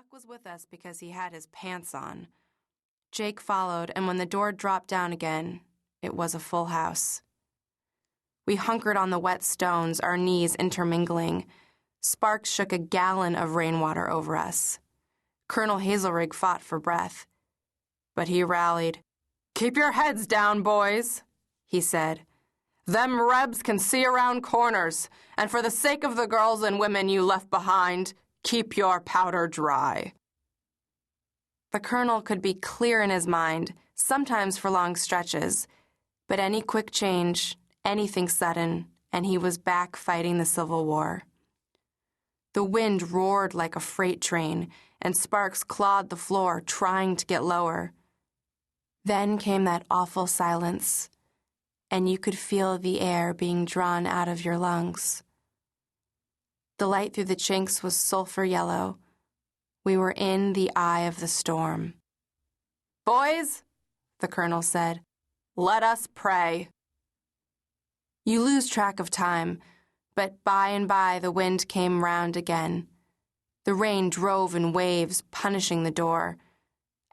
Luck was with us because he had his pants on. Jake followed, and when the door dropped down again, it was a full house. We hunkered on the wet stones, our knees intermingling. Sparks shook a gallon of rainwater over us. Colonel Hazelrig fought for breath. But he rallied. "Keep your heads down, boys," he said. "Them Rebs can see around corners, and for the sake of the girls and women you left behind, keep your powder dry." The colonel could be clear in his mind, sometimes for long stretches, but any quick change, anything sudden, and he was back fighting the Civil War. The wind roared like a freight train, and Sparks clawed the floor, trying to get lower. Then came that awful silence, and you could feel the air being drawn out of your lungs. The light through the chinks was sulfur yellow. We were in the eye of the storm. "Boys," the colonel said, "let us pray." You lose track of time, but by and by the wind came round again. The rain drove in waves, punishing the door.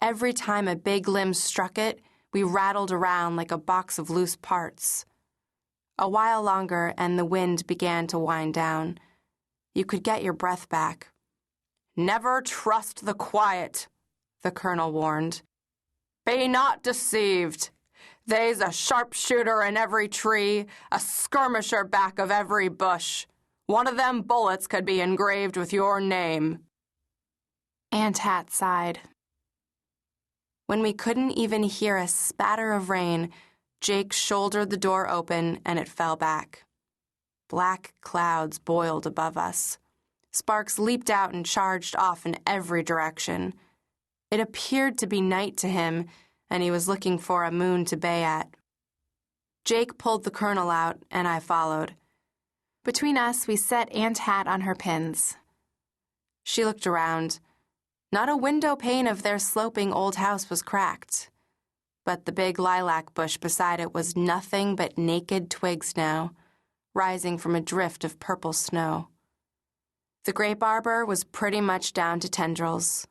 Every time a big limb struck it, we rattled around like a box of loose parts. A while longer, and the wind began to wind down. You could get your breath back. "Never trust the quiet," the colonel warned. "Be not deceived. They's a sharpshooter in every tree, a skirmisher back of every bush. One of them bullets could be engraved with your name." Aunt Hat sighed. When we couldn't even hear a spatter of rain, Jake shouldered the door open and it fell back. Black clouds boiled above us. Sparks leaped out and charged off in every direction. It appeared to be night to him, and he was looking for a moon to bay at. Jake pulled the colonel out, and I followed. Between us, we set Aunt Hat on her pins. She looked around. Not a window pane of their sloping old house was cracked, but the big lilac bush beside it was nothing but naked twigs now, rising from a drift of purple snow. The grape arbor was pretty much down to tendrils.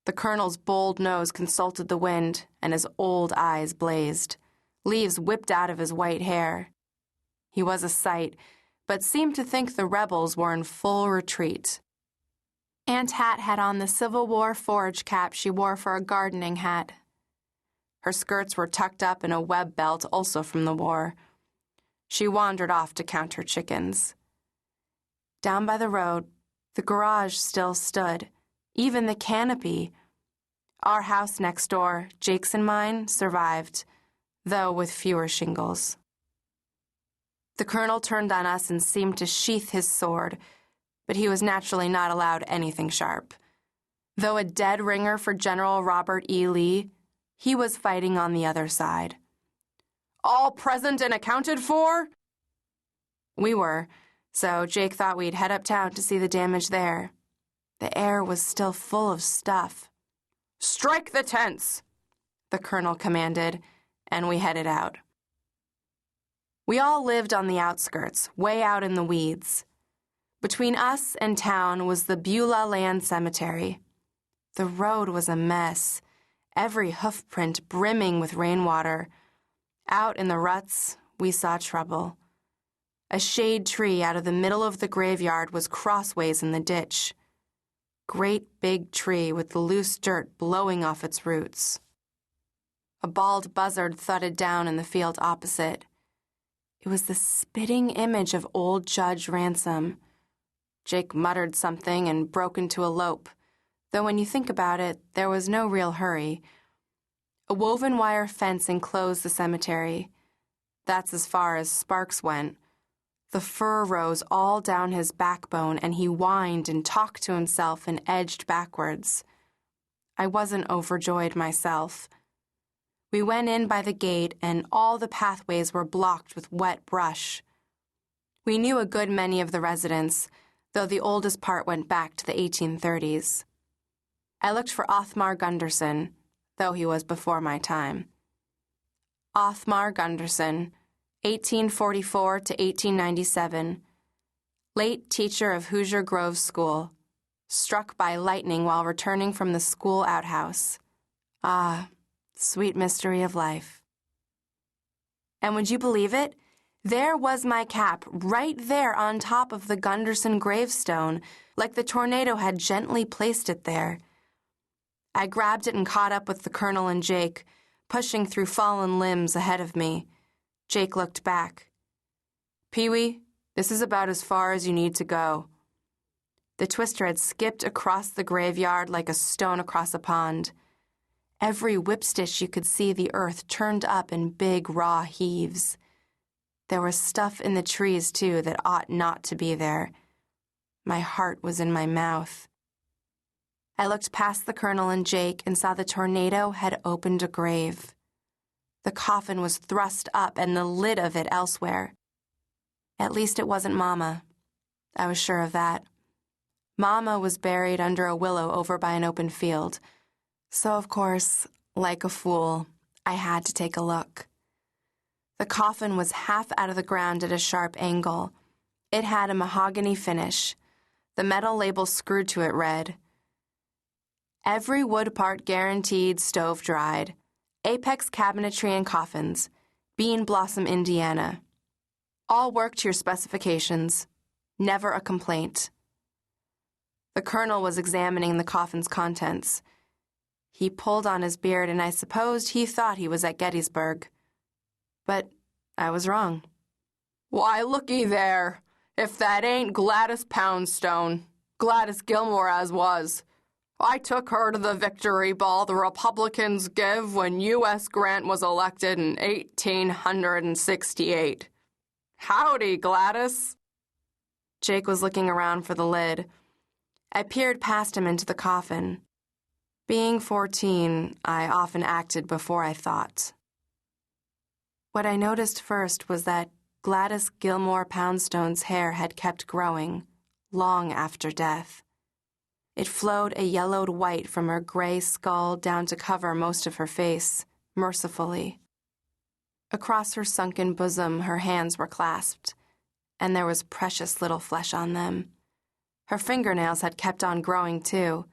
The colonel's bold nose consulted the wind, and his old eyes blazed. Leaves whipped out of his white hair. He was a sight, but seemed to think the rebels were in full retreat. Aunt Hat had on the Civil War forage cap she wore for a gardening hat. Her skirts were tucked up in a web belt, also from the war. She wandered off to count her chickens. Down by the road, the garage still stood, even the canopy. Our house next door, Jake's and mine, survived, though with fewer shingles. The colonel turned on us and seemed to sheath his sword, but he was naturally not allowed anything sharp. Though a dead ringer for General Robert E. Lee, he was fighting on the other side. "All present and accounted for?" We were, so Jake thought we'd head uptown to see the damage there. The air was still full of stuff. "Strike the tents," the colonel commanded, and we headed out. We all lived on the outskirts, way out in the weeds. Between us and town was the Beulah Land Cemetery. The road was a mess, every hoofprint brimming with rainwater. Out in the ruts, we saw trouble. A shade tree out of the middle of the graveyard was crossways in the ditch. Great big tree with the loose dirt blowing off its roots. A bald buzzard thudded down in the field opposite. It was the spitting image of old Judge Ransom. Jake muttered something and broke into a lope, though when you think about it, there was no real hurry. A woven wire fence enclosed the cemetery. That's as far as Sparks went. The fur rose all down his backbone, and he whined and talked to himself and edged backwards. I wasn't overjoyed myself. We went in by the gate, and all the pathways were blocked with wet brush. We knew a good many of the residents, though the oldest part went back to the 1830s. I looked for Othmar Gunderson, though he was before my time. Othmar Gunderson, 1844 to 1897, late teacher of Hoosier Grove School, struck by lightning while returning from the school outhouse. Ah, sweet mystery of life. And would you believe it? There was my cap, right there on top of the Gunderson gravestone, like the tornado had gently placed it there. I grabbed it and caught up with the Colonel and Jake, pushing through fallen limbs ahead of me. Jake looked back. "Peewee, this is about as far as you need to go." The twister had skipped across the graveyard like a stone across a pond. Every whipstitch you could see the earth turned up in big, raw heaves. There was stuff in the trees, too, that ought not to be there. My heart was in my mouth. I looked past the Colonel and Jake and saw the tornado had opened a grave. The coffin was thrust up and the lid of it elsewhere. At least it wasn't Mama. I was sure of that. Mama was buried under a willow over by an open field. So, of course, like a fool, I had to take a look. The coffin was half out of the ground at a sharp angle. It had a mahogany finish. The metal label screwed to it read, "Every wood part guaranteed stove-dried. Apex Cabinetry and Coffins, Bean Blossom, Indiana. All work to your specifications. Never a complaint." The Colonel was examining the coffin's contents. He pulled on his beard, and I supposed he thought he was at Gettysburg. But I was wrong. "Why, looky there. If that ain't Gladys Poundstone. Gladys Gilmore as was. I took her to the victory ball the Republicans give when U.S. Grant was elected in 1868. Howdy, Gladys." Jake was looking around for the lid. I peered past him into the coffin. Being 14, I often acted before I thought. What I noticed first was that Gladys Gilmore Poundstone's hair had kept growing, long after death. It flowed a yellowed white from her gray skull down to cover most of her face, mercifully. Across her sunken bosom, her hands were clasped, and there was precious little flesh on them. Her fingernails had kept on growing, too.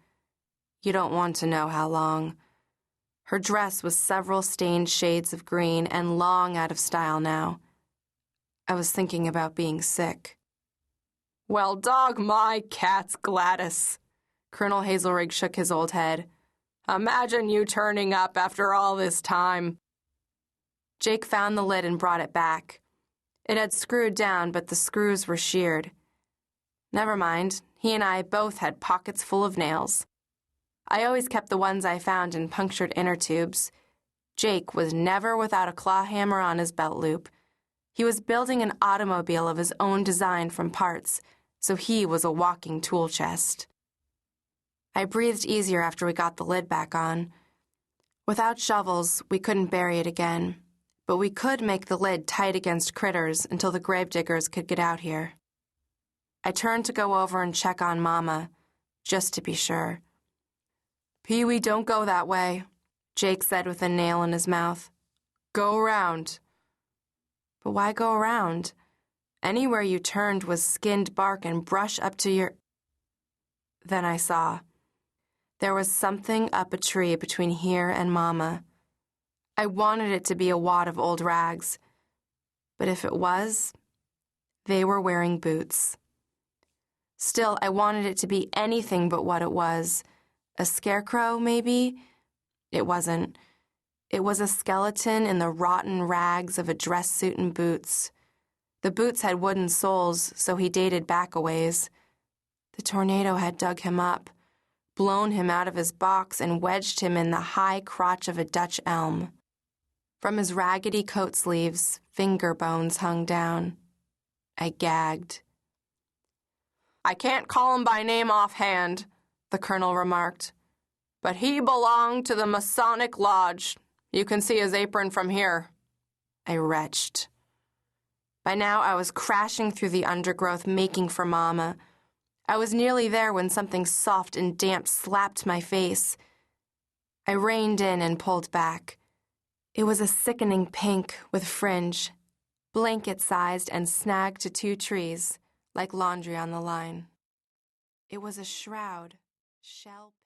You don't want to know how long. Her dress was several stained shades of green and long out of style now. I was thinking about being sick. "Well, dog my cats, Gladys." Colonel Hazelrig shook his old head. "Imagine you turning up after all this time." Jake found the lid and brought it back. It had screwed down, but the screws were sheared. Never mind, he and I both had pockets full of nails. I always kept the ones I found in punctured inner tubes. Jake was never without a claw hammer on his belt loop. He was building an automobile of his own design from parts, so he was a walking tool chest. I breathed easier after we got the lid back on. Without shovels, we couldn't bury it again, but we could make the lid tight against critters until the gravediggers could get out here. I turned to go over and check on Mama, just to be sure. "Peewee, don't go that way," Jake said with a nail in his mouth. "Go around." But why go around? Anywhere you turned was skinned bark and brush up to your... Then I saw. There was something up a tree between here and Mama. I wanted it to be a wad of old rags. But if it was, they were wearing boots. Still, I wanted it to be anything but what it was. A scarecrow, maybe? It wasn't. It was a skeleton in the rotten rags of a dress suit and boots. The boots had wooden soles, so he dated back a ways. The tornado had dug him up, blown him out of his box, and wedged him in the high crotch of a Dutch elm. From his raggedy coat sleeves, finger bones hung down. I gagged. "I can't call him by name offhand," the Colonel remarked, "but he belonged to the Masonic Lodge. You can see his apron from here." I retched. By now I was crashing through the undergrowth, making for Mama. I was nearly there when something soft and damp slapped my face. I reined in and pulled back. It was a sickening pink with fringe, blanket-sized and snagged to 2 trees, like laundry on the line. It was a shroud, shell.